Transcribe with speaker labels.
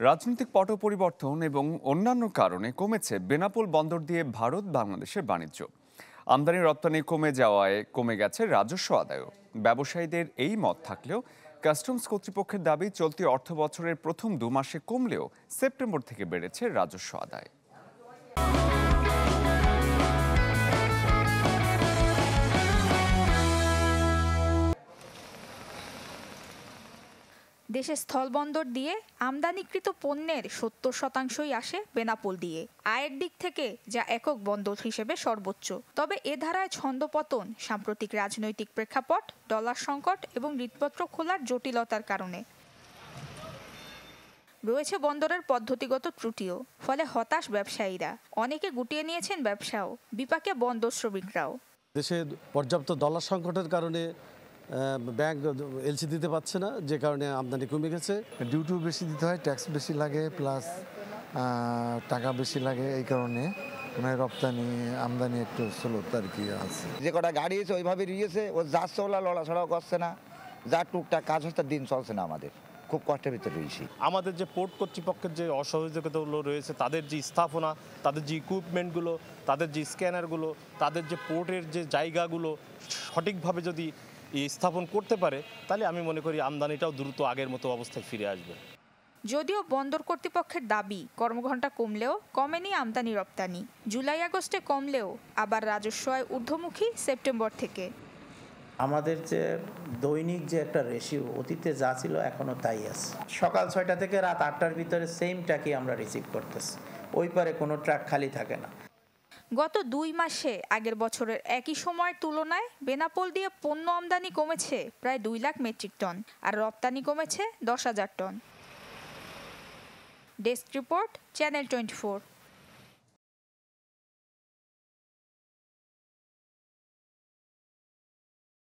Speaker 1: রাজনৈতিক পট পরিবর্তন এবং অন্যান্য কারণে কমেছে বেনাপোল বন্দর দিয়ে ভারত বাংলাদেশের বাণিজ্য। আমদানি রপ্তানি কমে যাওয়ায় কমে গেছে রাজস্ব আদায়ও। ব্যবসায়ীদের এই মত থাকলেও কাস্টমস কর্তৃপক্ষের দাবি চলতি অর্থবছরের প্রথম 2 মাসে কমলেও সেপ্টেম্বর থেকে বেড়েছে রাজস্ব আদায়।
Speaker 2: দেশে স্থলবন্দর দিয়ে আমদানিকৃত পণ্যের 70% আসে বেনাপোল দিয়ে। আয়ের দিক থেকে যা একক বন্দর হিসেবে সর্বোচ্চ। তবে এ ধারায় ছন্দপতন সাম্প্রতিক রাজনৈতিক প্রেক্ষাপট, ডলার সংকট এবং ঋণপত্র খোলার জটিলতার কারণে। রয়েছে বন্দরের পদ্ধতিগত ত্রুটিও, ফলে হতাশ ব্যবসায়ীরা। অনেকে গুটিয়ে নিয়েছেন ব্যবসাও, বিপাকে বন্দর শ্রমিকরাও।
Speaker 3: দেশে পর্যাপ্ত ডলার সংকটের কারণে ব্যাংক এলসি দিতে পারছে না, যে কারণে আমদানি কমে গেছে।
Speaker 4: ডিউটিও বেশি দিতে হয়, ট্যাক্স বেশি লাগে, প্লাস টাকা বেশি লাগে। এই কারণে মানে রপ্তানি আমদানি একটু স্লোত আর কি আছে।
Speaker 5: যে কটা গাড়ি এসে ওইভাবে নিয়েছে, ও যাচ্ছে, ওলা লড়াছড়াও করছে না, যা টুকটাক কাজ হচ্ছে, দিন চলছে না। আমাদের খুব কষ্টের ভিতরে রয়েছি।
Speaker 6: আমাদের যে পোর্ট কর্তৃপক্ষের যে অসহযোগিতাগুলো রয়েছে, তাদের যে স্থাপনা, তাদের যে ইকুইপমেন্টগুলো, তাদের যে স্ক্যানারগুলো, তাদের যে পোর্টের যে জায়গাগুলো সঠিকভাবে যদি স্থাপন করতে পারে, তাহলে আমি মনে করি আমদানিটাও দ্রুত আগের মতো অবস্থায় ফিরে আসবে।
Speaker 2: যদিও বন্দর কর্তৃপক্ষের দাবি কর্মঘণ্টা কমলেও কমেনি আমদানি রপ্তানি। জুলাই আগস্টে কমলেও আবার রাজস্ব আয় ঊর্ধ্বমুখী সেপ্টেম্বর থেকে।
Speaker 7: আমাদের যে দৈনিক যে একটা রেশিও অতীতে যা ছিল এখনও তাই আছে। সকাল 6টা থেকে রাত 8টার ভিতরে সেম ট্রাকই আমরা রিসিভ করতেছি, ওই পারে কোনো ট্রাক খালি থাকে না।
Speaker 2: গত 2 মাসে আগের বছরের একই সময়ের তুলনায় বেনাপোল দিয়ে পণ্য আমদানি কমেছে প্রায় 2 লাখ মেট্রিক টন, আর রপ্তানি কমেছে 10,000 টন। Desk report, channel 24।